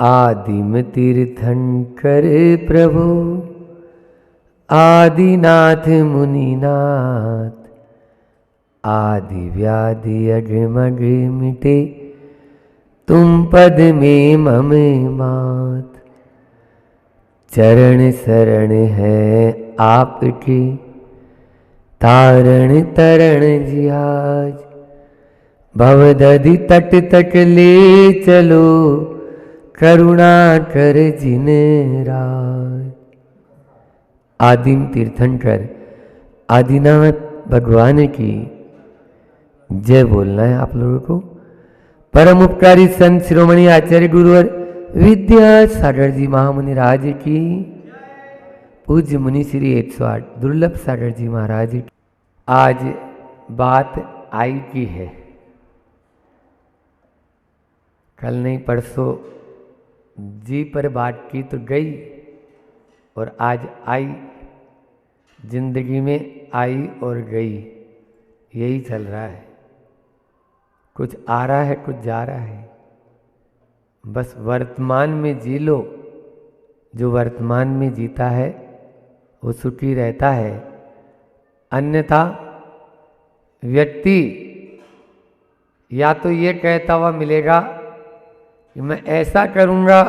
आदिम तीर्थंकर प्रभु आदिनाथ मुनिनाथ, आदि व्याधि अगमग मिटे तुम पद में मम मात। चरण शरण है आपके तारण तरण जियाज, भवदधि तट तक ले चलो करुणा कर जिन राज। आदिम तीर्थंकर आदिनाथ भगवान की जय बोलना है आप लोगों को। परम उपकारी संत शिरोमणि आचार्य गुरुवर विद्यासागर जी महामुनि राज की, पूज्य मुनि श्री 108 दुर्लभ सागर जी महाराज की। आज बात आई की है, कल नहीं परसों जी पर बात की तो गई, और आज आई, जिंदगी में आई और गई, यही चल रहा है। कुछ आ रहा है, कुछ जा रहा है। बस वर्तमान में जी लो। जो वर्तमान में जीता है वो सुखी रहता है। अन्यथा व्यक्ति या तो ये कहता हुआ मिलेगा कि मैं ऐसा करूँगा,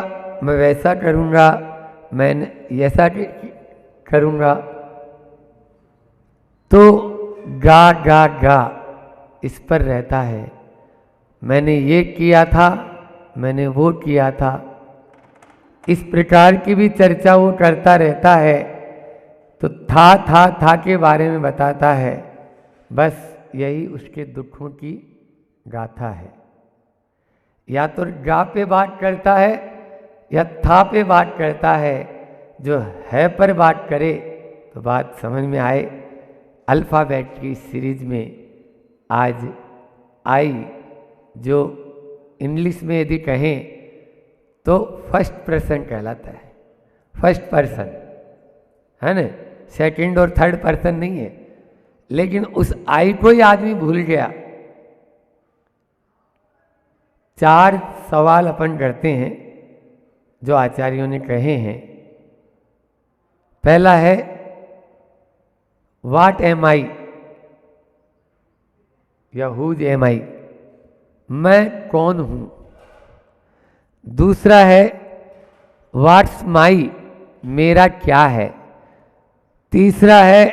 मैं वैसा करूँगा, मैं ऐसा करूँगा, तो गा गा गा इस पर रहता है। मैंने ये किया था, मैंने वो किया था, इस प्रकार की भी चर्चा वो करता रहता है। तो था के बारे में बताता है। बस यही उसके दुखों की गाथा है। या तो गा पे बात करता है या था पे बात करता है। जो है पर बात करे तो बात समझ में आए। अल्फ़ाबेट की सीरीज में आज आई, जो इंग्लिश में यदि कहें तो फर्स्ट पर्सन कहलाता है। फर्स्ट पर्सन है ना, सेकंड और थर्ड पर्सन नहीं है। लेकिन उस आई को ही आदमी भूल गया। 4 सवाल अपन करते हैं जो आचार्यों ने कहे हैं। पहला है व्हाट एम आई या हुज एम आई, मैं कौन हूं। दूसरा है व्हाट्स माई, मेरा क्या है। तीसरा है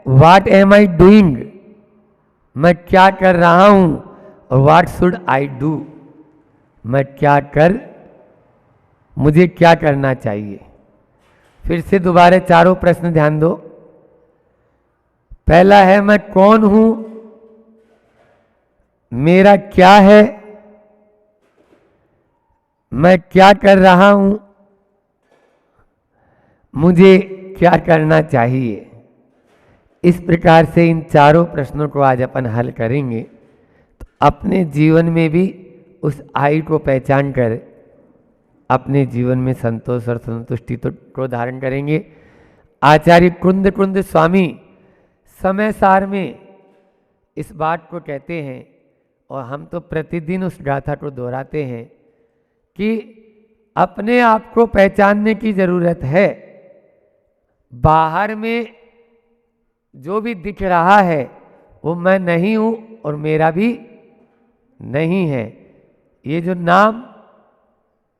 व्हाट एम आई डूइंग, मैं क्या कर रहा हूं। और व्हाट शुड आई डू, मैं क्या कर, मुझे क्या करना चाहिए। फिर से दोबारा चारों प्रश्न ध्यान दो। पहला है मैं कौन हूं, मेरा क्या है, मैं क्या कर रहा हूं, मुझे क्या करना चाहिए। इस प्रकार से इन चारों प्रश्नों को आज अपन हल करेंगे। तो अपने जीवन में भी उस आई को पहचान कर अपने जीवन में संतोष और संतुष्टि को धारण करेंगे। आचार्य कुंद कुंद स्वामी समय सार में इस बात को कहते हैं, और हम तो प्रतिदिन उस गाथा को दोहराते हैं कि अपने आप को पहचानने की जरूरत है। बाहर में जो भी दिख रहा है वो मैं नहीं हूं और मेरा भी नहीं है। ये जो नाम,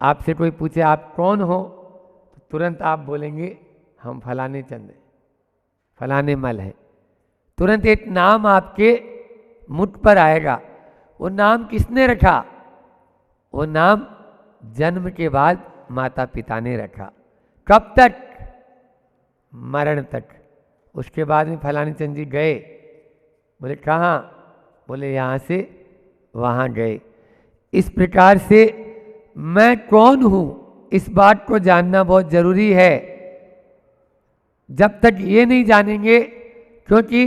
आपसे कोई पूछे आप कौन हो, तो तुरंत आप बोलेंगे हम फलाने चंद, फलाने मल है। तुरंत एक नाम आपके मुख पर आएगा। वो नाम किसने रखा? वो नाम जन्म के बाद माता पिता ने रखा। कब तक? मरण तक। उसके बाद में फलाने चंद जी गए, बोले कहाँ? बोले यहाँ से वहाँ गए। इस प्रकार से मैं कौन हूँ इस बात को जानना बहुत जरूरी है। जब तक ये नहीं जानेंगे, क्योंकि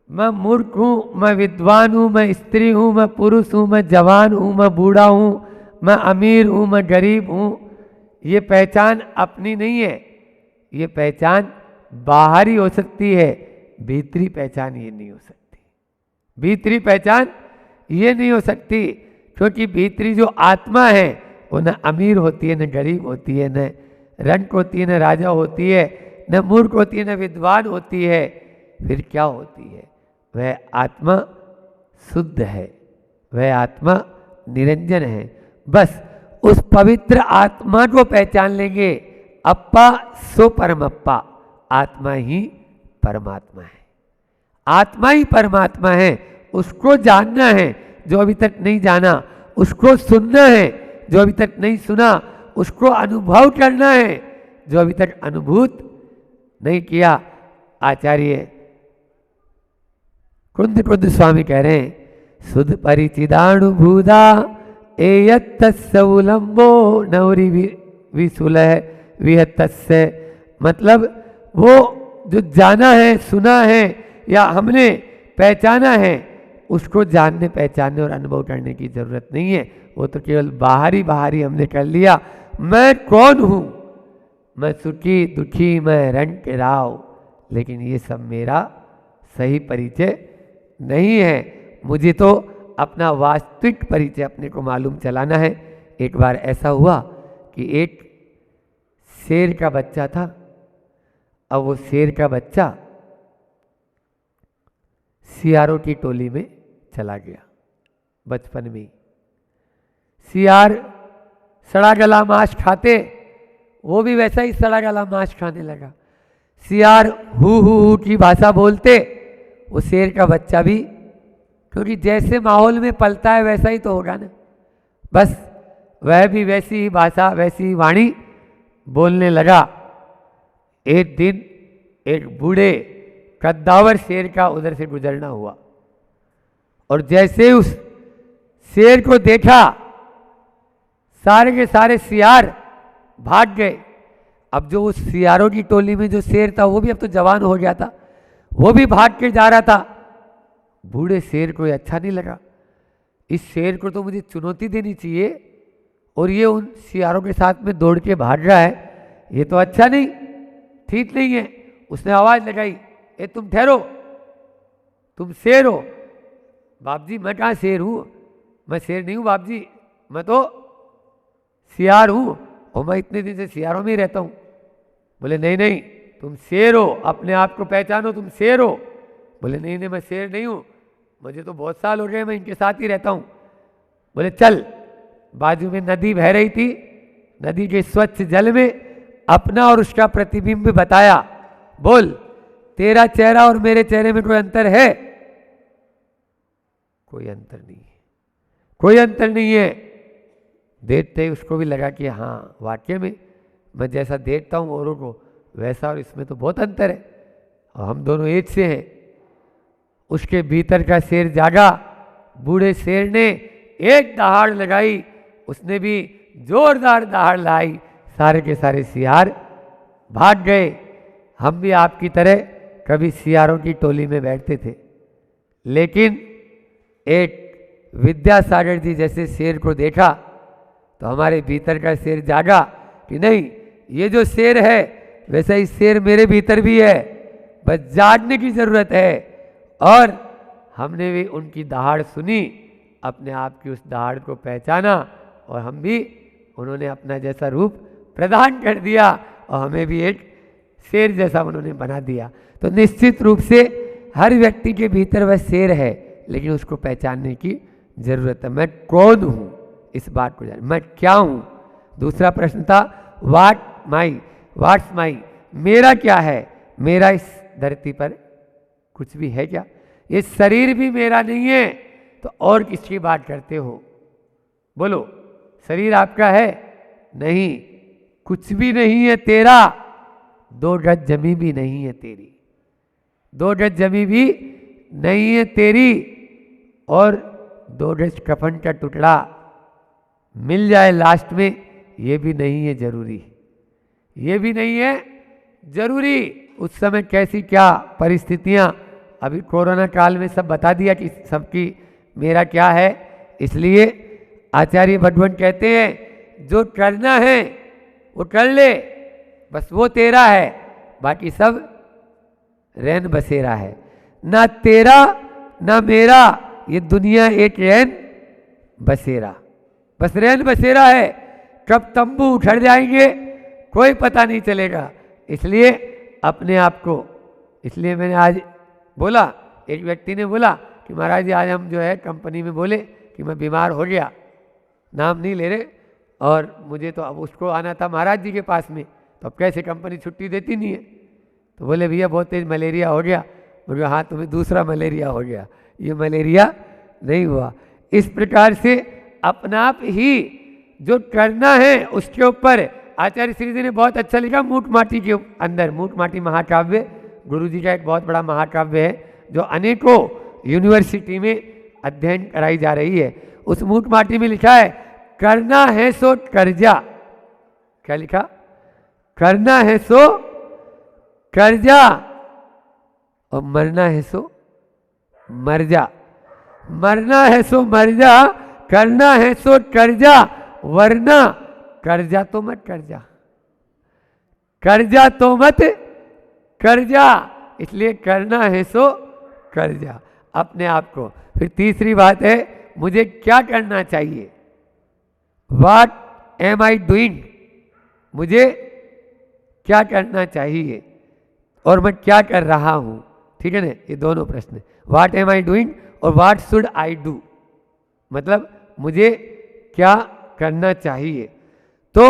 मैं मूर्ख हूँ, मैं विद्वान हूँ, मैं स्त्री हूँ, मैं पुरुष हूँ, मैं जवान हूँ, मैं बूढ़ा हूँ, मैं अमीर हूँ, मैं गरीब हूँ, ये पहचान अपनी नहीं है। ये पहचान बाहरी हो सकती है, भीतरी पहचान ये नहीं हो सकती। भीतरी पहचान ये नहीं हो सकती, क्योंकि भीतरी जो आत्मा है वो न अमीर होती है, न गरीब होती है, न रंक होती है, न राजा होती है, न मूर्ख होती है, न विद्वान होती है। फिर क्या होती है? वह आत्मा शुद्ध है, वह आत्मा निरंजन है। बस उस पवित्र आत्मा को पहचान लेंगे। अप्पा सो परमप्पा, आत्मा ही परमात्मा है, आत्मा ही परमात्मा है। उसको जानना है जो अभी तक नहीं जाना, उसको सुनना है जो अभी तक नहीं सुना, उसको अनुभव करना है जो अभी तक अनुभूत नहीं किया। आचार्य कुंद स्वामी कह रहे हैं, सुध परिचिदानुभूता एयत्तस्सौलंबो नवरी विसुलह विहतस्य। मतलब वो जो जाना है, सुना है या हमने पहचाना है, उसको जानने पहचानने और अनुभव करने की जरूरत नहीं है। वो तो केवल बाहरी हमने कर लिया। मैं कौन हूँ? मैं सुखी दुखी, मैं रंग राव, लेकिन ये सब मेरा सही परिचय नहीं है। मुझे तो अपना वास्तविक परिचय अपने को मालूम चलाना है। एक बार ऐसा हुआ कि एक शेर का बच्चा था। अब वो शेर का बच्चा सियारों की टोली में चला गया। बचपन में सियार सड़ा गला मांस खाते, वो भी वैसा ही सड़ा गला मांस खाने लगा। सियार हु की भाषा बोलते, वो शेर का बच्चा भी, क्योंकि जैसे माहौल में पलता है वैसा ही तो होगा ना, बस वह भी वैसी ही भाषा, वैसी ही वाणी बोलने लगा। एक दिन एक बूढ़े कद्दावर शेर का उधर से गुजरना हुआ, और जैसे उस शेर को देखा, सारे के सारे सियार भाग गए। अब जो उस सियारों की टोली में जो शेर था, वो भी अब तो जवान हो गया था, वो भी भाग के जा रहा था। बूढ़े शेर को ये अच्छा नहीं लगा। इस शेर को तो मुझे चुनौती देनी चाहिए, और ये उन सियारों के साथ में दौड़ के भाग रहा है, ये तो अच्छा नहीं, ठीक नहीं है। उसने आवाज लगाई, ए तुम ठहरो, तुम शेर हो? बाप जी मैं कहाँ शेर हूँ, मैं शेर नहीं हूँ बाप जी, मैं तो सियार हूँ, और मैं इतने दिन से सियारों में ही रहता हूँ। बोले नहीं नहीं, तुम शेर हो, अपने आप को पहचानो, तुम शेर हो। बोले नहीं नहीं, मैं शेर नहीं हूँ, मुझे तो बहुत साल हो गए, मैं इनके साथ ही रहता हूँ। बोले चल। बाजू में नदी बह रही थी, नदी के स्वच्छ जल में अपना और उसका प्रतिबिंब बताया। बोल, तेरा चेहरा और मेरे चेहरे में कोई अंतर है? कोई अंतर नहीं है, कोई अंतर नहीं है। देखते ही उसको भी लगा कि हाँ वाकई में मैं जैसा देखता हूँ औरों को, वैसा और इसमें तो बहुत अंतर है, और हम दोनों एक से हैं। उसके भीतर का शेर जागा। बूढ़े शेर ने एक दहाड़ लगाई, उसने भी जोरदार दहाड़ लाई, सारे के सारे सियार भाग गए। हम भी आपकी तरह कभी सियारों की टोली में बैठते थे, लेकिन एक विद्यासागर जी जैसे शेर को देखा तो हमारे भीतर का शेर जागा कि नहीं, ये जो शेर है वैसा ही शेर मेरे भीतर भी है, बस जागने की जरूरत है। और हमने भी उनकी दहाड़ सुनी, अपने आप की उस दहाड़ को पहचाना, और हम भी, उन्होंने अपना जैसा रूप प्रदान कर दिया और हमें भी एक शेर जैसा उन्होंने बना दिया। तो निश्चित रूप से हर व्यक्ति के भीतर वह शेर है, लेकिन उसको पहचानने की जरूरत है। मैं कौन हूँ, इस बात को जान, मैं क्या हूँ। दूसरा प्रश्न था व्हाट्स माई, मेरा क्या है? मेरा इस धरती पर कुछ भी है क्या? ये शरीर भी मेरा नहीं है, तो और किसकी बात करते हो? बोलो, शरीर आपका है? नहीं, कुछ भी नहीं है तेरा। 2 गज जमी भी नहीं है तेरी, 2 गज जमी भी नहीं है तेरी, और 2 गज कफन का टुकड़ा मिल जाए लास्ट में, ये भी नहीं है जरूरी, ये भी नहीं है जरूरी। उस समय कैसी क्या परिस्थितियां, अभी कोरोना काल में सब बता दिया कि सबकी मेरा क्या है। इसलिए आचार्य भगवान कहते हैं जो करना है वो कर ले, बस वो तेरा है, बाकी सब रैन बसेरा है। ना तेरा ना मेरा, ये दुनिया एक रैन बसेरा, बस रैन बसेरा है। कब तंबू उखड़ जाएंगे कोई पता नहीं चलेगा। इसलिए अपने आप को, इसलिए मैंने आज बोला, एक व्यक्ति ने बोला कि महाराज जी आज हम जो है कंपनी में बोले कि मैं बीमार हो गया, नाम नहीं ले रहे, और मुझे तो अब उसको आना था महाराज जी के पास में, तो अब कैसे कंपनी छुट्टी देती नहीं है। तो बोले भैया बहुत तेज मलेरिया हो गया। बोले हाँ तुम्हें दूसरा मलेरिया हो गया, ये मलेरिया नहीं हुआ। इस प्रकार से अपना आप ही जो करना है उसके ऊपर आचार्य श्री जी ने बहुत अच्छा लिखा मूठ माटी के अंदर। मूठ माटी महाकाव्य गुरु जी का एक बहुत बड़ा महाकाव्य है जो अनेकों यूनिवर्सिटी में अध्ययन कराई जा रही है। उस मूठ माटी में लिखा है करना है सो कर जा। क्या लिखा? करना है सो कर जा और मरना है सो मर जा। मरना है सो मर जा, करना है सो कर जा, वरना कर जा तो मत कर जा, कर जा तो मत कर जा। इसलिए करना है सो कर जा अपने आप को। फिर तीसरी बात है मुझे क्या करना चाहिए, व्हाट एम आई डूइंग, मुझे क्या करना चाहिए और मैं क्या कर रहा हूं। ठीक है ना, ये दोनों प्रश्न, व्हाट एम आई डूइंग और व्हाट शुड आई डू, मतलब मुझे क्या करना चाहिए। तो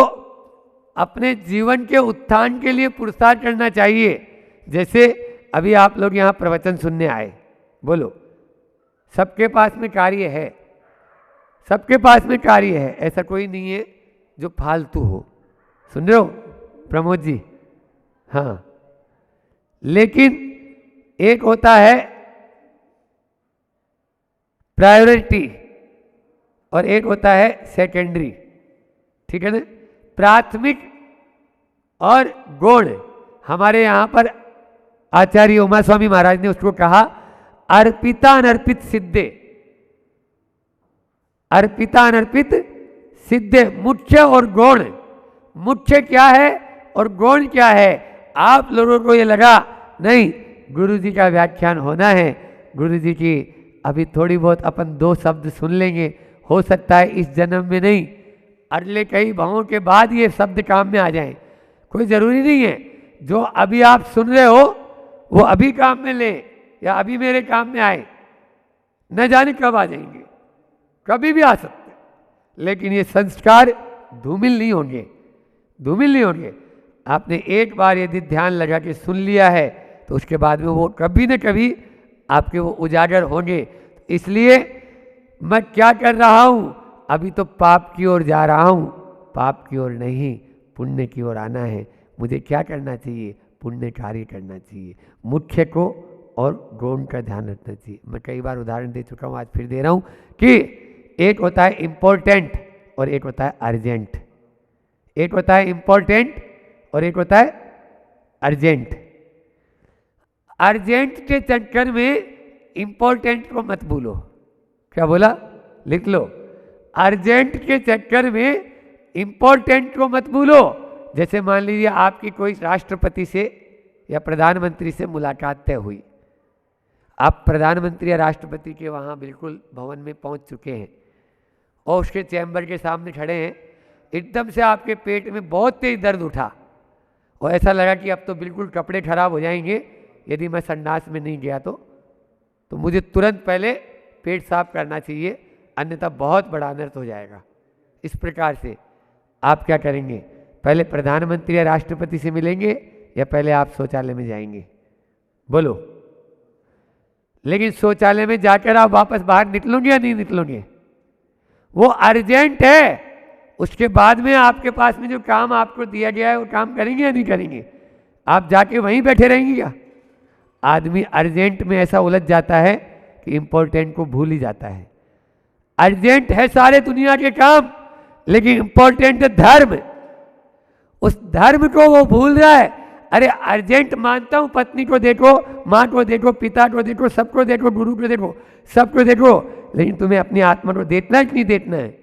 अपने जीवन के उत्थान के लिए पुरुषार्थ करना चाहिए। जैसे अभी आप लोग यहाँ प्रवचन सुनने आए, बोलो सबके पास में कार्य है, सबके पास में कार्य है, ऐसा कोई नहीं है जो फालतू हो। सुन रहे हो प्रमोद जी? हाँ, लेकिन एक होता है प्रायोरिटी और एक होता है सेकेंडरी। ठीक है ना, प्राथमिक और गौण। हमारे यहाँ पर आचार्य उमा स्वामी महाराज ने उसको कहा अर्पिता अनर्पित सिद्धे, अर्पिता अनर्पित सिद्धे, मुख्य और गौण। मुख्य क्या है और गौण क्या है? आप लोगों को ये लगा नहीं गुरु जी का व्याख्यान होना है, गुरु जी की अभी थोड़ी बहुत अपन 2 शब्द सुन लेंगे, हो सकता है इस जन्म में नहीं अगले कई भावों के बाद ये शब्द काम में आ जाएं। कोई ज़रूरी नहीं है जो अभी आप सुन रहे हो वो अभी काम में ले या अभी मेरे काम में आए, न जाने कब आ जाएंगे, कभी भी आ सकते। लेकिन ये संस्कार धूमिल नहीं होंगे, धूमिल नहीं होंगे। आपने एक बार यदि ध्यान लगा के सुन लिया है तो उसके बाद में वो कभी न कभी आपके वो उजागर होंगे। इसलिए मैं क्या कर रहा हूँ, अभी तो पाप की ओर जा रहा हूँ, पाप की ओर नहीं पुण्य की ओर आना है। मुझे क्या करना चाहिए? पुण्य कार्य करना चाहिए, मुख्य को और गौण का ध्यान रखना चाहिए। मैं कई बार उदाहरण दे चुका हूँ, आज फिर दे रहा हूँ कि एक होता है इम्पोर्टेंट और एक होता है अर्जेंट। एक होता है इम्पोर्टेंट और एक होता है अर्जेंट। अर्जेंट के चक्कर में इम्पोर्टेंट को मत भूलो। क्या बोला? लिख लो, अर्जेंट के चक्कर में इम्पोर्टेंट को मत भूलो। जैसे मान लीजिए आपकी कोई राष्ट्रपति से या प्रधानमंत्री से मुलाकात तय हुई, आप प्रधानमंत्री या राष्ट्रपति के वहाँ बिल्कुल भवन में पहुँच चुके हैं और उसके चैम्बर के सामने खड़े हैं, एकदम से आपके पेट में बहुत तेज दर्द उठा और ऐसा लगा कि अब तो बिल्कुल कपड़े खराब हो जाएंगे यदि मैं संडास में नहीं गया तो मुझे तुरंत पहले पेट साफ करना चाहिए, अन्यथा बहुत बड़ा अनर्थ हो जाएगा। इस प्रकार से आप क्या करेंगे? पहले प्रधानमंत्री या राष्ट्रपति से मिलेंगे या पहले आप शौचालय में जाएंगे? बोलो। लेकिन शौचालय में जाकर आप वापस बाहर निकलोगे या नहीं निकलोगे? वो अर्जेंट है, उसके बाद में आपके पास में जो काम आपको दिया गया है वो काम करेंगे या नहीं करेंगे? आप जाके वहीं बैठे रहेंगे क्या? आदमी अर्जेंट में ऐसा उलझ जाता है कि इम्पोर्टेंट को भूल ही जाता है। अर्जेंट है सारे दुनिया के काम, लेकिन इम्पोर्टेंट है धर्म, उस धर्म को वो भूल रहा है। अरे अर्जेंट मानता हूं, पत्नी को देखो, माँ को देखो, पिता को देखो, सबको देखो, गुरु को देखो, सबको देखो, लेकिन तुम्हें अपनी आत्मा को देखना है कि नहीं देखना है?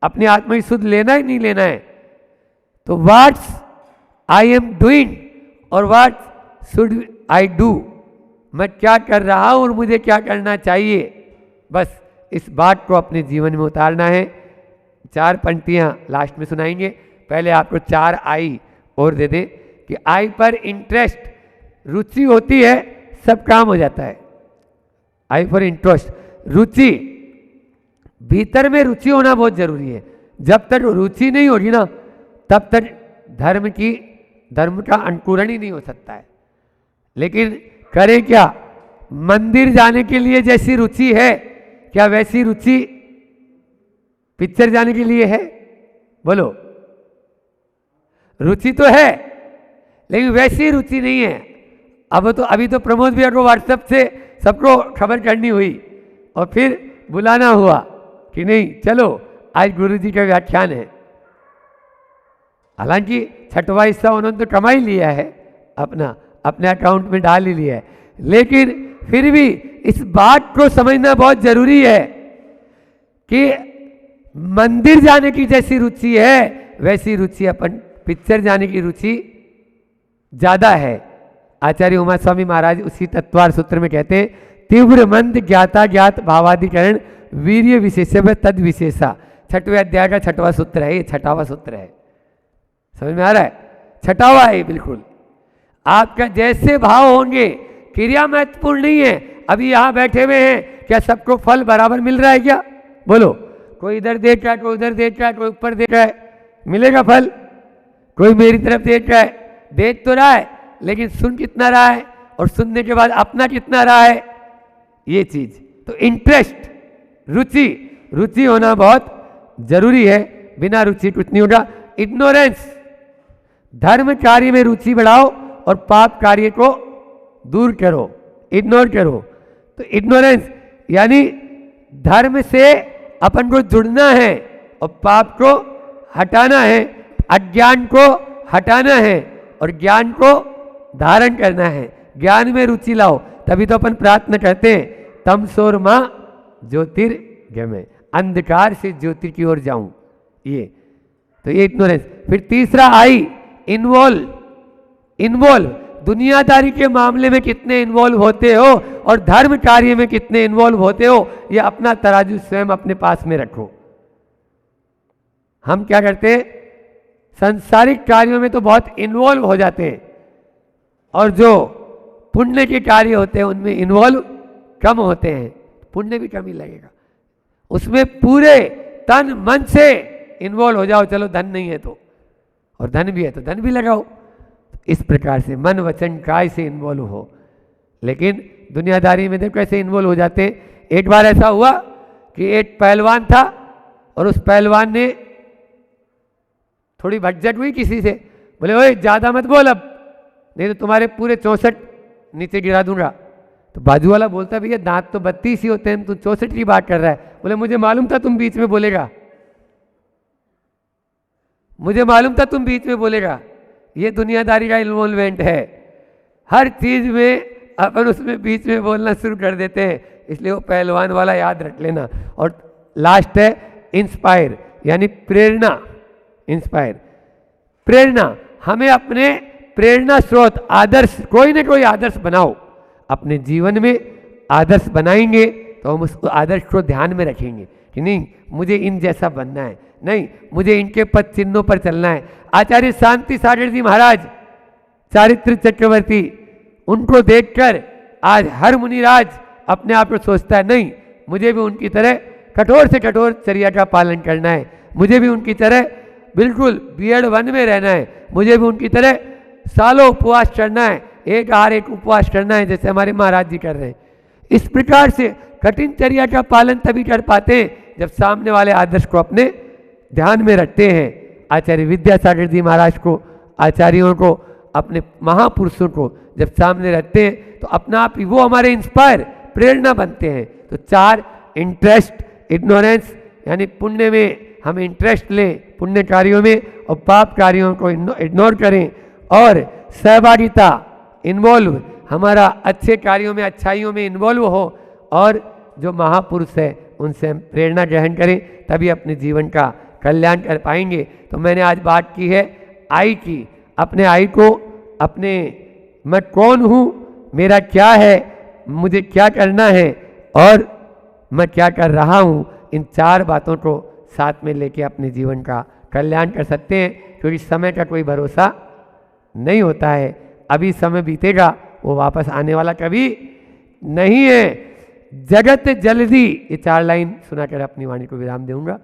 अपनी आत्मा की शुद्ध लेना है नहीं लेना है? तो व्हाट्स आई एम डूइंग और व्हाट शुड आई डू, मैं क्या कर रहा हूं और मुझे क्या करना चाहिए, बस इस बात को अपने जीवन में उतारना है। 4 पंक्तियां लास्ट में सुनाएंगे। पहले आपको 4 आई और दे दें कि आई पर इंटरेस्ट, रुचि होती है, सब काम हो जाता है। आई फॉर इंटरेस्ट, रुचि, भीतर में रुचि होना बहुत जरूरी है। जब तक रुचि नहीं होगी ना, तब तक धर्म का अंकुरण ही नहीं हो सकता है। लेकिन करें क्या? मंदिर जाने के लिए जैसी रुचि है, क्या वैसी रुचि पिक्चर जाने के लिए है? बोलो। रुचि तो है, लेकिन वैसी रुचि नहीं है। अभी तो प्रमोद भैया को व्हाट्सएप से सबको खबर करनी हुई और फिर बुलाना हुआ कि नहीं चलो आज गुरुजी का व्याख्यान है। हालांकि 6वां हिस्सा उन्होंने तो कमा ही लिया है, अपने अकाउंट में डाल ही लिया है, लेकिन फिर भी इस बात को समझना बहुत जरूरी है कि मंदिर जाने की जैसी रुचि है, वैसी रुचि अपन पिक्चर जाने की रुचि ज्यादा है। आचार्य उमा स्वामी महाराज उसी तत्वार सूत्र में कहते हैं, तीव्र मंद ज्ञाता ज्ञात भावाधिकरण वीर्य विशेषव तद विशेषा। 6वें अध्याय का 6वां सूत्र है, ये 6वां सूत्र है। समझ में आ रहा है? 6वां है बिल्कुल। आपका जैसे भाव होंगे, क्रिया महत्वपूर्ण नहीं है। अभी यहां बैठे हुए हैं, क्या सबको फल बराबर मिल रहा है क्या? बोलो। कोई इधर देख रहा है, कोई उधर देख रहा है, कोई ऊपर देख रहा है, मिलेगा फल? कोई मेरी तरफ देख रहा है, देख तो रहा है, लेकिन सुन कितना रहा है और सुनने के बाद अपना कितना रहा है, ये चीज। तो इंटरेस्ट, रुचि होना बहुत जरूरी है। बिना रुचि कुछ नहीं होगा। इग्नोरेंस, धर्म कार्य में रुचि बढ़ाओ और पाप कार्य को दूर करो, इग्नोर करो। तो इग्नोरेंस यानी धर्म से अपन को जुड़ना है और पाप को हटाना है, अज्ञान को हटाना है और ज्ञान को धारण करना है। ज्ञान में रुचि लाओ, तभी तो अपन प्रार्थना करते हैं, तमसोर मां ज्योतिर्गमय, अंधकार से ज्योति की ओर जाऊं। ये तो ये इग्नोरेंस। फिर तीसरा आई, इन्वॉल्व, दुनियादारी के मामले में कितने इन्वॉल्व होते हो और धर्म कार्य में कितने इन्वॉल्व होते हो, ये अपना तराजू स्वयं अपने पास में रखो। हम क्या करते हैं, सांसारिक कार्यों में तो बहुत इन्वॉल्व हो जाते हैं और जो पुण्य के कार्य होते हैं उनमें इन्वॉल्व कम होते हैं, पुण्य भी कम ही लगेगा। उसमें पूरे तन मन से इन्वॉल्व हो जाओ। चलो धन नहीं है तो, और धन भी है तो धन भी लगाओ। इस प्रकार से मन वचन काय से इन्वॉल्व हो। लेकिन दुनियादारी में देखो कैसे इन्वॉल्व हो जाते हैं। एक बार ऐसा हुआ कि एक पहलवान था और उस पहलवान ने थोड़ी भटजट हुई किसी से, बोले ओए ज्यादा मत बोल अब, नहीं तो तुम्हारे पूरे 64 नीचे गिरा दूंगा। तो बाजू वाला बोलता भैया दांत तो 32 ही होते हैं, तू 64 की बात कर रहा है। बोले मुझे मालूम था तुम बीच में बोलेगा, मुझे मालूम था तुम बीच में बोलेगा। ये दुनियादारी का इन्वॉल्वमेंट है। हर चीज में अपन उसमें बीच में बोलना शुरू कर देते हैं, इसलिए वो पहलवान वाला याद रख लेना। और लास्ट है इंस्पायर, यानी प्रेरणा। इंस्पायर, प्रेरणा, हमें अपने प्रेरणा स्रोत, आदर्श, कोई ना कोई आदर्श बनाओ। अपने जीवन में आदर्श बनाएंगे तो हम उस आदर्श को ध्यान में रखेंगे कि नहीं मुझे इन जैसा बनना है, नहीं मुझे इनके पद चिन्हों पर चलना है। आचार्य शांति सागर जी महाराज, चारित्र चक्रवर्ती, उनको देखकर आज हर मुनिराज अपने आप को सोचता है नहीं मुझे भी उनकी तरह कठोर से कठोर चर्या का पालन करना है, मुझे भी उनकी तरह बिल्कुल बीएड वन में रहना है, मुझे भी उनकी तरह सालों उपवास करना है, एक आहार एक उपवास करना है जैसे हमारे महाराज जी कर रहे हैं। इस प्रकार से कठिन चर्या का पालन तभी कर पाते हैं जब सामने वाले आदर्श को अपने ध्यान में रखते हैं। आचार्य विद्यासागर जी महाराज को, आचार्यों को, अपने महापुरुषों को जब सामने रखते हैं तो अपना आप ही वो हमारे इंस्पायर, प्रेरणा बनते हैं। तो 4 इंटरेस्ट, इग्नोरेंस यानी पुण्य में हम इंटरेस्ट लें पुण्य कार्यों में और पाप कार्यों को इग्नोर करें, और सहभागिता, इन्वॉल्व, हमारा अच्छे कार्यों में अच्छाइयों में इन्वॉल्व हो, और जो महापुरुष है उनसे हम प्रेरणा ग्रहण करें, तभी अपने जीवन का कल्याण कर पाएंगे। तो मैंने आज बात की है आई की, अपने आई को, अपने मैं कौन हूँ, मेरा क्या है, मुझे क्या करना है और मैं क्या कर रहा हूँ, इन 4 बातों को साथ में लेके अपने जीवन का कल्याण कर सकते हैं, क्योंकि समय का कोई भरोसा नहीं होता है। अभी समय बीतेगा, वो वापस आने वाला कभी नहीं है। जगत जल्दी, ये 4 लाइन सुनाकर अपनी वाणी को विराम दूंगा।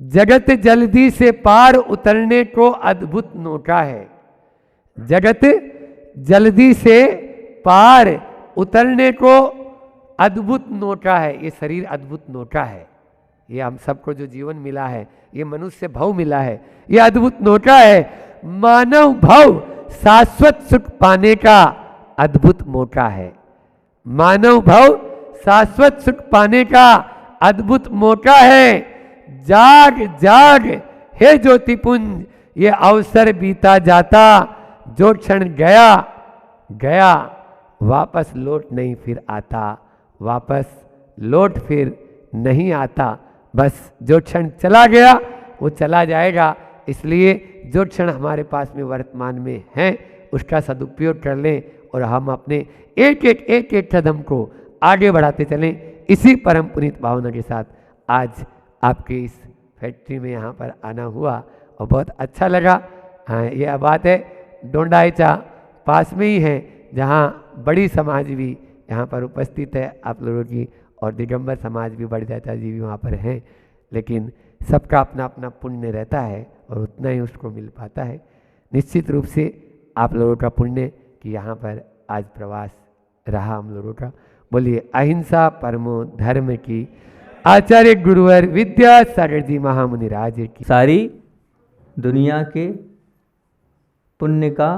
जगत जल्दी से पार उतरने को अद्भुत नोटा है। जगत जल्दी से पार उतरने को अद्भुत नोटा है। ये शरीर अद्भुत नोटा है, ये हम सबको जो जीवन मिला है, ये मनुष्य भव मिला है, ये अद्भुत नोटा है। मानव भव शाश्वत सुख पाने का अद्भुत मौका है। मानव भव शाश्वत सुख पाने का अद्भुत मौका है। जाग जाग हे ज्योतिपुंज, ये अवसर बीता जाता, जो क्षण गया गया वापस लौट नहीं फिर आता, वापस लौट फिर नहीं आता। बस जो क्षण चला गया वो चला जाएगा, इसलिए जो क्षण हमारे पास में वर्तमान में है उसका सदुपयोग कर लें और हम अपने एक एक कदम को आगे बढ़ाते चलें। इसी परम पुनीत भावना के साथ आज आपके इस फैक्ट्री में यहाँ पर आना हुआ और बहुत अच्छा लगा। हाँ, यह बात है डोंडाईचा पास में ही है, जहाँ बड़ी समाज भी यहाँ पर उपस्थित है आप लोगों की, और दिगंबर समाज भी बड़जाचा जी भी वहाँ पर हैं। लेकिन सबका अपना अपना पुण्य रहता है और उतना ही उसको मिल पाता है। निश्चित रूप से आप लोगों का पुण्य कि यहाँ पर आज प्रवास रहा हम लोगों का। बोलिए अहिंसा परमो धर्म की, आचार्य गुरुवर विद्यासागर जी महामुनि राज की। सारी दुनिया के पुण्य का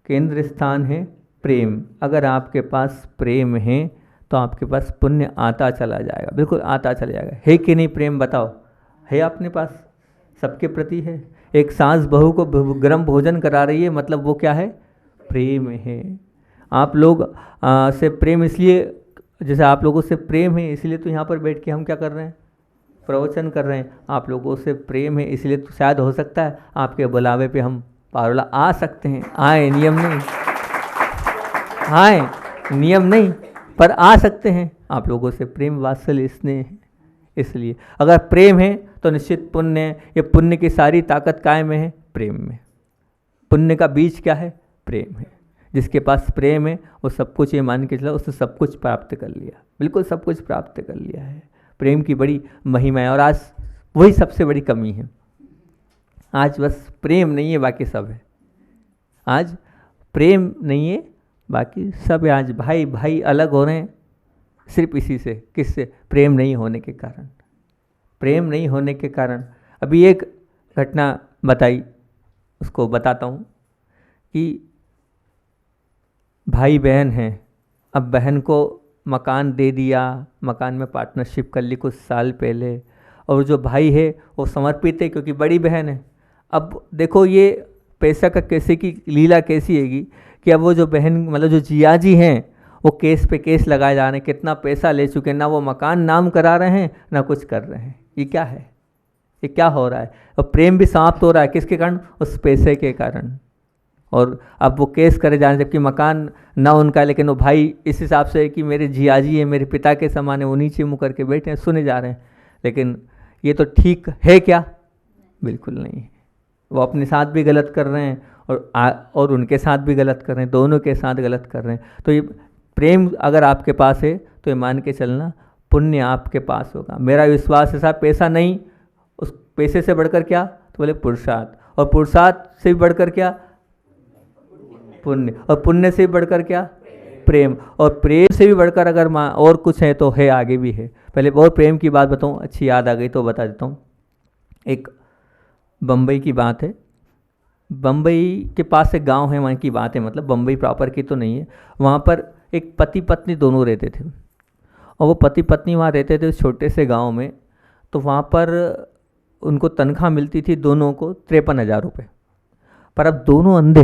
केंद्र स्थान है प्रेम। अगर आपके पास प्रेम है तो आपके पास पुण्य आता चला जाएगा, बिल्कुल आता चला जाएगा। है कि नहीं प्रेम, बताओ? है अपने पास, सबके प्रति है। एक सास बहू को गर्म भोजन करा रही है, मतलब वो क्या है? प्रेम है। आप लोग से प्रेम इसलिए, जैसे आप लोगों से प्रेम है इसलिए तो यहाँ पर बैठ के हम क्या कर रहे हैं? प्रवचन कर रहे हैं। आप लोगों से प्रेम है इसलिए तो शायद हो सकता है आपके बुलावे पे हम पारोला आ सकते हैं। आए, नियम नहीं, आए नियम नहीं, पर आ सकते हैं। आप लोगों से प्रेम वात्सल्य स्नेह है, इसलिए अगर प्रेम है तो निश्चित पुण्य है। ये पुण्य की सारी ताकत काय में है? प्रेम में। पुण्य का बीज क्या है? प्रेम है। जिसके पास प्रेम है वो सब कुछ, ये मान के चला, उसने सब कुछ प्राप्त कर लिया, बिल्कुल सब कुछ प्राप्त कर लिया है। प्रेम की बड़ी महिमा है और आज वही सबसे बड़ी कमी है। आज बस प्रेम नहीं है, बाकी सब है। आज प्रेम नहीं है, बाकी सब है। आज भाई भाई अलग हो रहे हैं सिर्फ इसी से, किससे? प्रेम नहीं होने के कारण। प्रेम नहीं होने के कारण अभी एक घटना बताई, उसको बताता हूँ कि भाई बहन हैं, अब बहन को मकान दे दिया, मकान में पार्टनरशिप कर ली कुछ साल पहले, और जो भाई है वो समर्पित है क्योंकि बड़ी बहन है। अब देखो ये पैसा का कैसे की लीला कैसी हैगी कि अब वो जो बहन, मतलब जो जिया जी हैं, वो केस पे केस लगाए जा रहे हैं, कितना पैसा ले चुके हैं, ना वो मकान नाम करा रहे हैं ना कुछ कर रहे हैं। ये क्या है? ये क्या हो रहा है? और प्रेम भी समाप्त हो रहा है, किसके कारण? उस पैसे के कारण। और अब वो केस करे जा रहे हैं, जबकि मकान ना उनका है, लेकिन वो भाई इस हिसाब से है कि मेरे जियाजी है, मेरे पिता के समान है, वो नीचे मुँह करके बैठे हैं, सुने जा रहे हैं। लेकिन ये तो ठीक है क्या? बिल्कुल नहीं है। वो अपने साथ भी गलत कर रहे हैं और उनके साथ भी गलत कर रहे हैं, दोनों के साथ गलत कर रहे हैं। तो ये प्रेम अगर आपके पास है तो ये मान के चलना पुण्य आपके पास होगा। मेरा विश्वास है साहब, पैसा नहीं, उस पैसे से बढ़कर क्या? तो बोले पुरुषार्थ, और पुरुषार्थ से भी बढ़कर क्या? पुण्य, और पुण्य से भी बढ़कर क्या? प्रेम, और प्रेम से भी बढ़कर अगर और कुछ है तो है, आगे भी है। पहले और प्रेम की बात बताऊँ, अच्छी याद आ गई तो बता देता हूँ। एक बम्बई की बात है, बम्बई के पास एक गांव है, वहाँ की बात है, मतलब बम्बई प्रॉपर की तो नहीं है। वहाँ पर एक पति पत्नी दोनों रहते थे, और वो पति पत्नी वहाँ रहते थे उस छोटे से गांव में। तो वहाँ पर उनको तनख्वाह मिलती थी दोनों को 53,000 रुपये। पर अब दोनों अंधे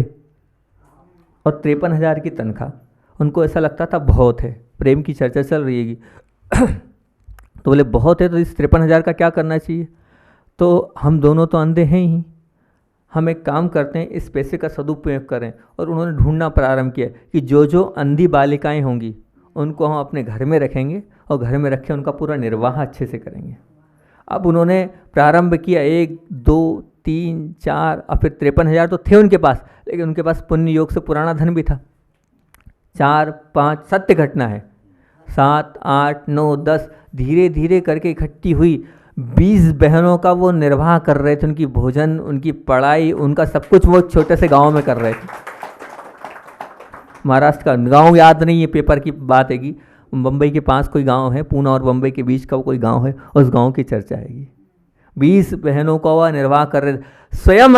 और 53,000 की तनख्वाह, उनको ऐसा लगता था बहुत है। प्रेम की चर्चा चल रही है तो बोले बहुत है तो इस 53,000 का क्या करना चाहिए? तो हम दोनों तो अंधे हैं ही, हम एक काम करते हैं, इस पैसे का सदुपयोग करें। और उन्होंने ढूंढना प्रारंभ किया कि जो जो अंधी बालिकाएं होंगी उनको हम अपने घर में रखेंगे और घर में रख के उनका पूरा निर्वाह अच्छे से करेंगे। अब उन्होंने प्रारंभ किया 1 2 3 4 और फिर 53,000 तो थे उनके पास, लेकिन उनके पास पुण्य योग से पुराना धन भी था। 4 5 सत्य घटना है, 7 8 9 10 धीरे धीरे करके इकट्ठी हुई 20 बहनों का वो निर्वाह कर रहे थे, उनकी भोजन, उनकी पढ़ाई, उनका सब कुछ वो छोटे से गांव में कर रहे थे। महाराष्ट्र का गांव याद नहीं है, पेपर की बात हैगी, मुंबई के पास कोई गांव है, पूना और मुंबई के बीच का कोई गांव है, उस गांव की चर्चा हैगी। 20 बहनों का वह निर्वाह कर रहे थे, स्वयं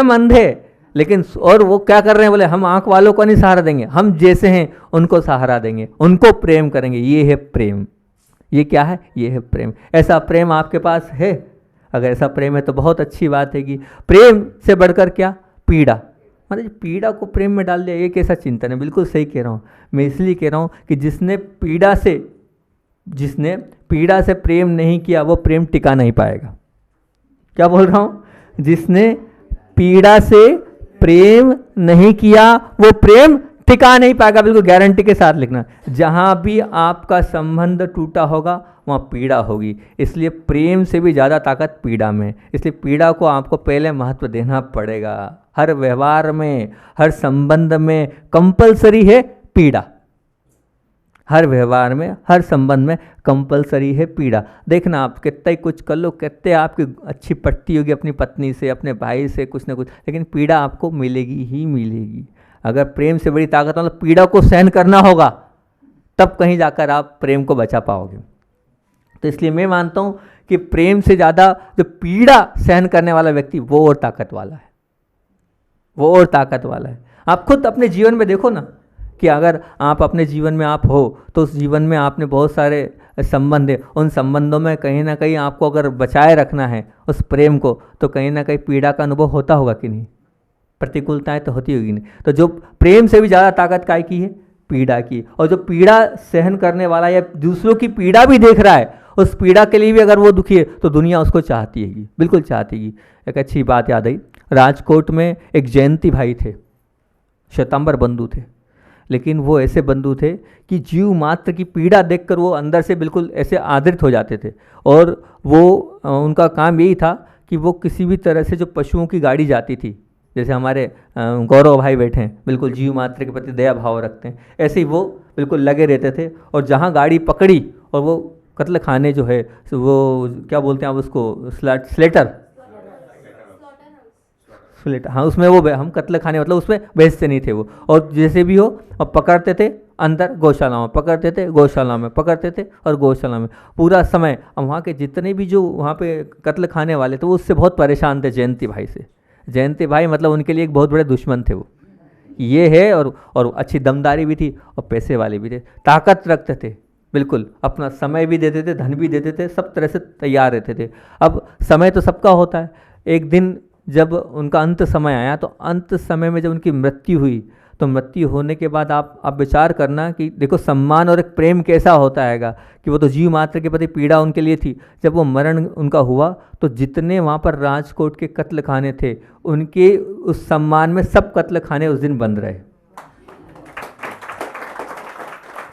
अंधे, लेकिन और वो क्या कर रहे हैं, बोले हम आंख वालों को नहीं सहारा देंगे, हम जैसे हैं उनको सहारा देंगे, उनको प्रेम करेंगे। ये है प्रेम। ये क्या है? ये है प्रेम। ऐसा प्रेम आपके पास है? अगर ऐसा प्रेम है तो बहुत अच्छी बात है कि प्रेम से बढ़कर क्या? पीड़ा। मतलब पीड़ा को प्रेम में डाल दिया, ये कैसा चिंतन है? बिल्कुल सही कह रहा हूँ मैं, इसलिए कह रहा हूँ कि जिसने पीड़ा से प्रेम नहीं किया वो प्रेम टिका नहीं पाएगा। क्या बोल रहा हूँ? जिसने पीड़ा से प्रेम नहीं किया वो प्रेम टिका नहीं पाएगा। बिल्कुल गारंटी के साथ लिखना। जहाँ भी आपका संबंध टूटा होगा वहाँ पीड़ा होगी, इसलिए प्रेम से भी ज़्यादा ताकत पीड़ा में, इसलिए पीड़ा को आपको पहले महत्व देना पड़ेगा। हर व्यवहार में, हर संबंध में कंपलसरी है पीड़ा। हर व्यवहार में, हर संबंध में कंपलसरी है पीड़ा। देखना आप कितना ही कुछ कर लो, कितने आपकी अच्छी पट्टी होगी अपनी पत्नी से, अपने भाई से, कुछ ना कुछ, लेकिन पीड़ा आपको मिलेगी ही मिलेगी। अगर प्रेम से बड़ी ताकत मतलब पीड़ा को सहन करना होगा, तब कहीं जाकर आप प्रेम को बचा पाओगे। तो इसलिए मैं मानता हूँ कि प्रेम से ज़्यादा जो पीड़ा सहन करने वाला व्यक्ति वो और ताकत वाला है, वो और ताकत वाला है। आप खुद अपने जीवन में देखो ना कि अगर आप अपने जीवन में आप हो तो उस जीवन में आपने बहुत सारे संबंध है, उन संबंधों में कहीं ना कहीं आपको अगर बचाए रखना है उस प्रेम को, तो कहीं ना कहीं पीड़ा का अनुभव होता होगा कि नहीं? प्रतिकूलताएं तो होती होगी नहीं। तो जो प्रेम से भी ज़्यादा ताकत काय की है? पीड़ा की। और जो पीड़ा सहन करने वाला या दूसरों की पीड़ा भी देख रहा है, उस पीड़ा के लिए भी अगर वो दुखी है तो दुनिया उसको चाहती है, बिल्कुल चाहती है। एक अच्छी बात याद आई, राजकोट में एक जयंती भाई थे, श्वेतांबर बंधु थे, लेकिन वो ऐसे बंधु थे कि जीव मात्र की पीड़ा देखकर वो अंदर से बिल्कुल ऐसे आदृत हो जाते थे। और वो उनका काम यही था कि वो किसी भी तरह से जो पशुओं की गाड़ी जाती थी, जैसे हमारे गौरव भाई बैठे हैं, बिल्कुल जीव मात्र के प्रति दया भाव रखते हैं, ऐसे ही वो बिल्कुल लगे रहते थे। और जहाँ गाड़ी पकड़ी और वो कत्ल खाने जो है वो क्या बोलते हैं आप उसको, स्लेटर, हाँ, उसमें वो हम कत्ल खाने मतलब उसमें बेचते नहीं थे वो। और जैसे भी हो और पकड़ते थे अंदर गौशाला में, पकड़ते थे गौशाला में, पकड़ते थे और गौशाला में पूरा समय। अब वहाँ के जितने भी जो वहाँ पे कत्ल खाने वाले थे वो उससे बहुत परेशान थे जयंती भाई से। जयंती भाई मतलब उनके लिए एक बहुत बड़े दुश्मन थे वो, ये है। और अच्छी दमदारी भी थी और पैसे वाले भी थे, ताकत रखते थे, बिल्कुल अपना समय भी देते थे, धन भी देते थे, सब तरह से तैयार रहते थे। अब समय तो सबका होता है। एक दिन जब उनका अंत समय आया तो अंत समय में जब उनकी मृत्यु हुई तो मृत्यु होने के बाद आप विचार करना कि देखो सम्मान और एक प्रेम कैसा होता हैगा कि वो तो जीव मात्र के प्रति पीड़ा उनके लिए थी। जब वो मरण उनका हुआ तो जितने वहाँ पर राजकोट के कत्ल खाने थे उनके उस सम्मान में सब कत्ल खाने उस दिन बंद रहे,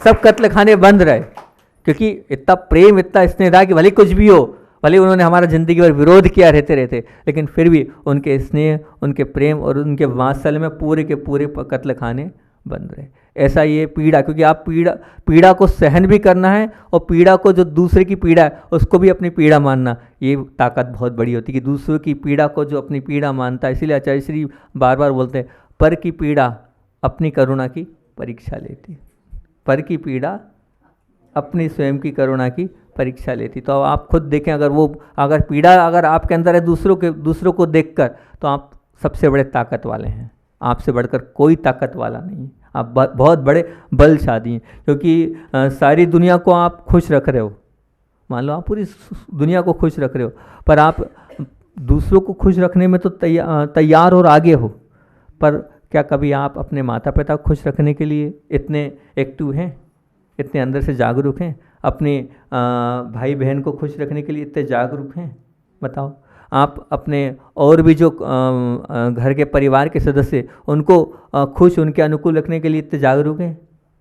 सब कत्ल खाने बंद रहे, क्योंकि इतना प्रेम, इतना स्नेह था कि भले कुछ भी हो, भले उन्होंने हमारा ज़िंदगी भर विरोध किया रहते, लेकिन फिर भी उनके स्नेह, उनके प्रेम और उनके वात्सल्य में पूरे के पूरे कत्ल खाने बंद रहे। ऐसा ये पीड़ा, क्योंकि आप पीड़ा को सहन भी करना है और पीड़ा को, जो दूसरे की पीड़ा है उसको भी अपनी पीड़ा मानना, ये ताकत बहुत बड़ी होती है कि दूसरों की पीड़ा को जो अपनी पीड़ा मानता है। इसीलिए आचार्य श्री बार बार बोलते हैं, पर की पीड़ा अपनी करुणा की परीक्षा लेती है, पर की पीड़ा अपनी स्वयं की करुणा की परीक्षा लेती। तो आप खुद देखें, अगर पीड़ा अगर आपके अंदर है दूसरों को देखकर, तो आप सबसे बड़े ताकत वाले हैं, आपसे बढ़कर कोई ताकत वाला नहीं। आप बहुत बड़े बलशाली हैं, क्योंकि सारी दुनिया को आप खुश रख रहे हो। मान लो आप पूरी दुनिया को खुश रख रहे हो, पर आप दूसरों को खुश रखने में तो तैयार और आगे हो, पर क्या कभी आप अपने माता पिता को खुश रखने के लिए इतने एक्टिव हैं, इतने अंदर से जागरूक हैं? अपने भाई बहन को खुश रखने के लिए इतने जागरूक हैं? बताओ। आप अपने और भी जो घर के परिवार के सदस्य उनको खुश, उनके अनुकूल रखने के लिए इतने जागरूक हैं?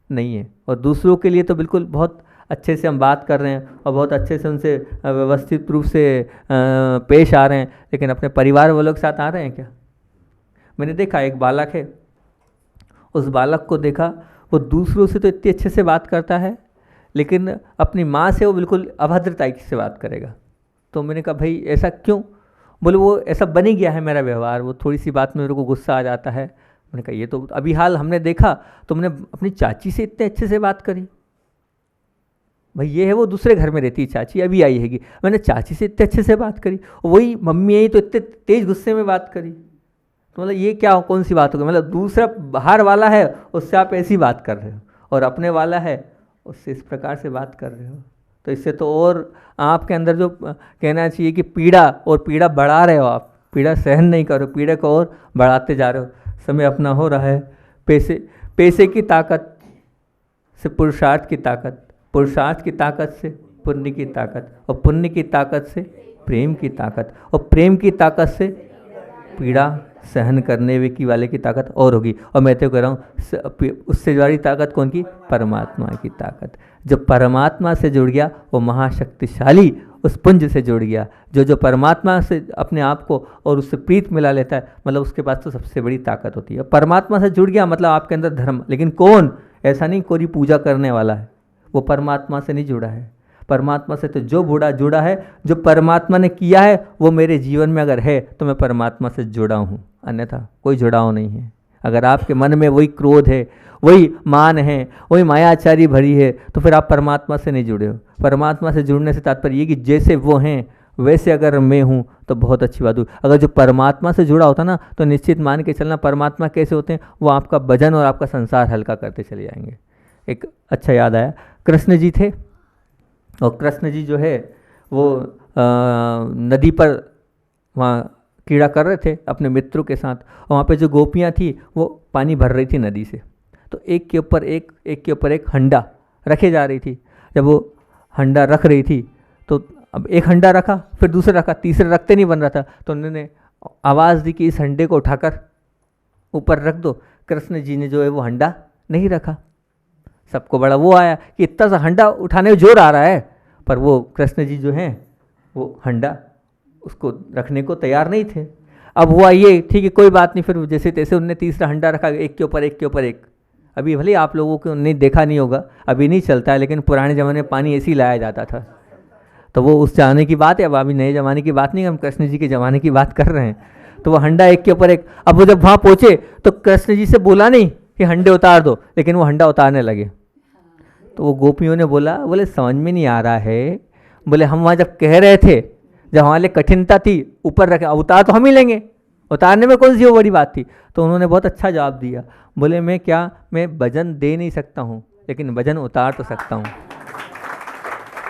नहीं है। और दूसरों के लिए तो बिल्कुल बहुत अच्छे से हम बात कर रहे हैं और बहुत अच्छे से उनसे व्यवस्थित रूप से पेश आ रहे हैं, लेकिन अपने परिवार वालों के साथ आ रहे हैं क्या? मैंने देखा एक बालक है, उस बालक को देखा, वो दूसरों से तो इतने अच्छे से बात करता है, लेकिन अपनी माँ से वो बिल्कुल अभद्रता से बात करेगा। तो मैंने कहा भाई ऐसा क्यों? बोले वो ऐसा बन ही गया है मेरा व्यवहार, वो थोड़ी सी बात में मेरे को गुस्सा आ जाता है। मैंने कहा ये तो अभी हाल हमने देखा, तो मैंने अपनी चाची से इतने अच्छे से बात करी। भाई ये है वो दूसरे घर में रहती है चाची, अभी आई हैगी, मैंने चाची से इतने अच्छे से बात करी, वही मम्मी आई तो इतने तेज गुस्से में बात करी। तो मतलब ये क्या कौन सी बात हो गई? मतलब दूसरा बाहर वाला है उससे आप ऐसी बात कर रहे हो, और अपने वाला है उससे इस प्रकार से बात कर रहे हो। तो इससे तो और आपके अंदर जो कहना चाहिए कि पीड़ा, और पीड़ा बढ़ा रहे हो आप, पीड़ा सहन नहीं करो, पीड़ा को और बढ़ाते जा रहे हो। समय अपना हो रहा है। पैसे की ताकत से पुरुषार्थ की ताकत, पुरुषार्थ की ताकत से पुण्य की ताकत, और पुण्य की ताकत से प्रेम की ताकत, और प्रेम की ताकत से पीड़ा सहन करने की वाले की ताकत और होगी। और मैं तो कह रहा हूँ उससे बड़ी ताकत कौन की? परमात्मा की ताकत। जो परमात्मा से जुड़ गया वो महाशक्तिशाली उस पुंज से जुड़ गया। जो परमात्मा से अपने आप को और उससे प्रीत मिला लेता है, मतलब उसके पास तो सबसे बड़ी ताकत होती है। परमात्मा से जुड़ गया मतलब आपके अंदर धर्म, लेकिन कौन? ऐसा नहीं कोई पूजा करने वाला है, वो परमात्मा से नहीं जुड़ा है। परमात्मा से तो जो जुड़ा है, जो परमात्मा ने किया है वो मेरे जीवन में अगर है तो मैं परमात्मा से जुड़ा हूँ, अन्यथा कोई जुड़ाव नहीं है। अगर आपके मन में वही क्रोध है, वही मान है, वही मायाचारी भरी है, तो फिर आप परमात्मा से नहीं जुड़े हो। परमात्मा से जुड़ने से तात्पर्य ये कि जैसे वो हैं वैसे अगर मैं हूँ तो बहुत अच्छी बात हुई। अगर जो परमात्मा से जुड़ा होता ना, तो निश्चित मान के चलना परमात्मा कैसे होते हैं, वो आपका भजन और आपका संसार हल्का करते चले जाएंगे। एक अच्छा याद आया, कृष्ण जी थे, और कृष्ण जी जो है वो नदी पर वहाँ कीड़ा कर रहे थे अपने मित्रों के साथ, और वहाँ पे जो गोपियाँ थी वो पानी भर रही थी नदी से। तो एक के ऊपर एक हंडा रखे जा रही थी। जब वो हंडा रख रही थी तो अब एक हंडा रखा, फिर दूसरा रखा, तीसरा रखते नहीं बन रहा था, तो उन्होंने आवाज़ दी कि इस हंडे को उठाकर ऊपर रख दो। कृष्ण जी ने जो है वो हंडा नहीं रखा। सबको बड़ा वो आया कि इतना सा हंडा उठाने में जोर आ रहा है, पर वो कृष्ण जी जो हैं वो हंडा उसको रखने को तैयार नहीं थे। अब हुआ ये, ठीक है कोई बात नहीं, फिर जैसे तैसे उनने तीसरा हंडा रखा, एक के ऊपर एक। अभी भले आप लोगों को नहीं देखा नहीं होगा, अभी नहीं चलता है, लेकिन पुराने ज़माने में पानी ऐसे ही लाया जाता था। तो वो उस ज़माने की बात है, अब अभी नए ज़माने की बात नहीं, हम कृष्ण जी के ज़माने की बात कर रहे हैं। तो वो हंडा एक के ऊपर एक। अब वो जब वहाँ पहुँचे तो कृष्ण जी से बोला नहीं कि हंडे उतार दो, लेकिन वो हंडा उतारने लगे। तो वो गोपियों ने बोले समझ में नहीं आ रहा है, बोले हम वहाँ जब कह रहे थे, जब हमारे लिए कठिनता थी, ऊपर रखे, उतार तो हम ही लेंगे, उतारने में कौन सी वो बड़ी बात थी। तो उन्होंने बहुत अच्छा जवाब दिया, बोले मैं भजन दे नहीं सकता हूँ, लेकिन भजन उतार तो सकता हूँ।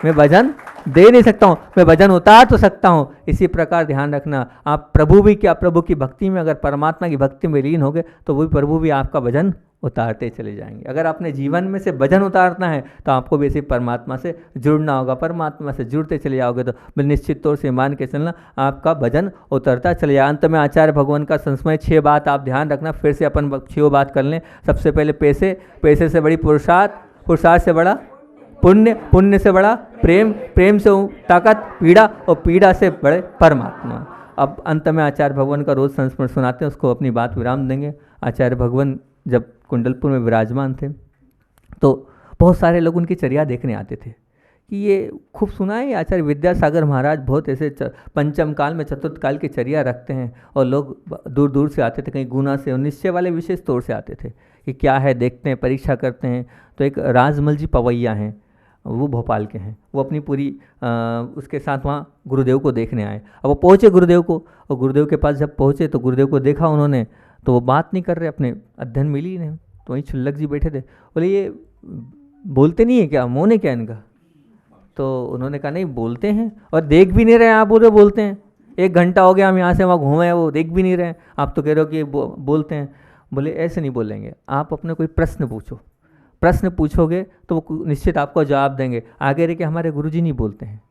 मैं भजन दे नहीं सकता हूँ, मैं भजन उतार तो सकता हूँ। इसी प्रकार ध्यान रखना, आप प्रभु भी क्या, प्रभु की भक्ति में अगर परमात्मा की भक्ति में लीन हो गए तो वही प्रभु भी आपका भजन उतारते चले जाएंगे। अगर अपने जीवन में से भजन उतारना है तो आपको भी ऐसे परमात्मा से जुड़ना होगा। परमात्मा से जुड़ते चले जाओगे तो निश्चित तौर से मान के चलना आपका भजन उतरता चले जाए। अंत में आचार्य भगवान का संस्मय 6 बात आप ध्यान रखना, फिर से अपन 6 बात कर लें। सबसे पहले पैसे से बड़ी पुरुषार्थ, पुरुषार्थ से बड़ा पुण्य, पुण्य से बड़ा प्रेम, प्रेम से ताकत पीड़ा, और पीड़ा से बड़े परमात्मा। अब अंत में आचार्य भगवान का रोज़ संस्मरण सुनाते हैं, उसको अपनी बात विराम देंगे। आचार्य भगवान जब कुंडलपुर में विराजमान थे तो बहुत सारे लोग उनकी चर्या देखने आते थे कि ये खूब सुना है आचार्य विद्यासागर महाराज बहुत ऐसे पंचम काल में चतुर्थ काल की चर्या रखते हैं, और लोग दूर दूर से आते थे, कहीं गुना से और निश्चय वाले विशेष तौर से आते थे कि क्या है, देखते हैं, परीक्षा करते हैं। तो एक राजमल जी पवैया हैं, वो भोपाल के हैं, वो अपनी पूरी उसके साथ वहाँ गुरुदेव को देखने आए। अब वो पहुँचे गुरुदेव को, और गुरुदेव के पास जब पहुँचे तो गुरुदेव को देखा उन्होंने, तो वो बात नहीं कर रहे, अपने अध्ययन में लीन है। तो वहीं छुल्लक जी बैठे थे, बोले ये बोलते नहीं है क्या, मौन है क्या इनका? तो उन्होंने कहा नहीं बोलते हैं, और देख भी नहीं रहे आप बोल रहे बोलते हैं। 1 घंटा हो गया हम यहाँ से वहाँ घूमे, वो देख भी नहीं रहे, आप तो कह रहे हो कि बोलते हैं। बोले ऐसे नहीं बोलेंगे, आप अपने कोई प्रश्न पूछो, प्रश्न पूछोगे तो वो निश्चित आपको जवाब देंगे। आगे रह के हमारे गुरुजी नहीं बोलते हैं,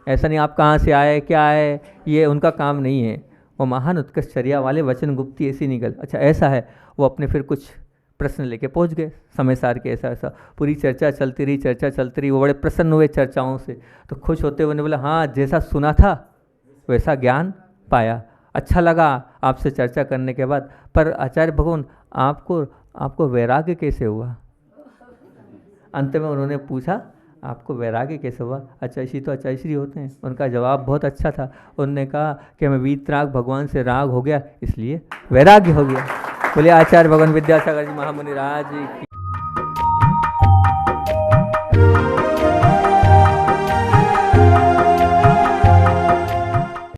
ऐसा नहीं आप कहाँ से आए क्या है, ये उनका काम नहीं है। वो महान उत्कृष्ट चर्या वाले वचन गुप्ती ऐसी निकल, अच्छा ऐसा है। वो अपने फिर कुछ प्रश्न लेके पहुंच गए समय सार के, ऐसा ऐसा पूरी चर्चा चलती रही। वो बड़े प्रसन्न हुए चर्चाओं से, तो खुश होते हुए बोला हाँ जैसा सुना था वैसा ज्ञान पाया, अच्छा लगा आपसे चर्चा करने के बाद, पर आचार्य भगवान आपको वैराग्य कैसे हुआ? अंत में उन्होंने पूछा आपको वैराग्य कैसे हुआ? अचायशी तो अचायशी होते हैं। उनका जवाब बहुत अच्छा था। उन्होंने कहा कि हमें वीतराग भगवान से राग हो गया इसलिए वैराग्य हो गया। बोले आचार्य भगवान विद्यासागर जी महामुनि राज की।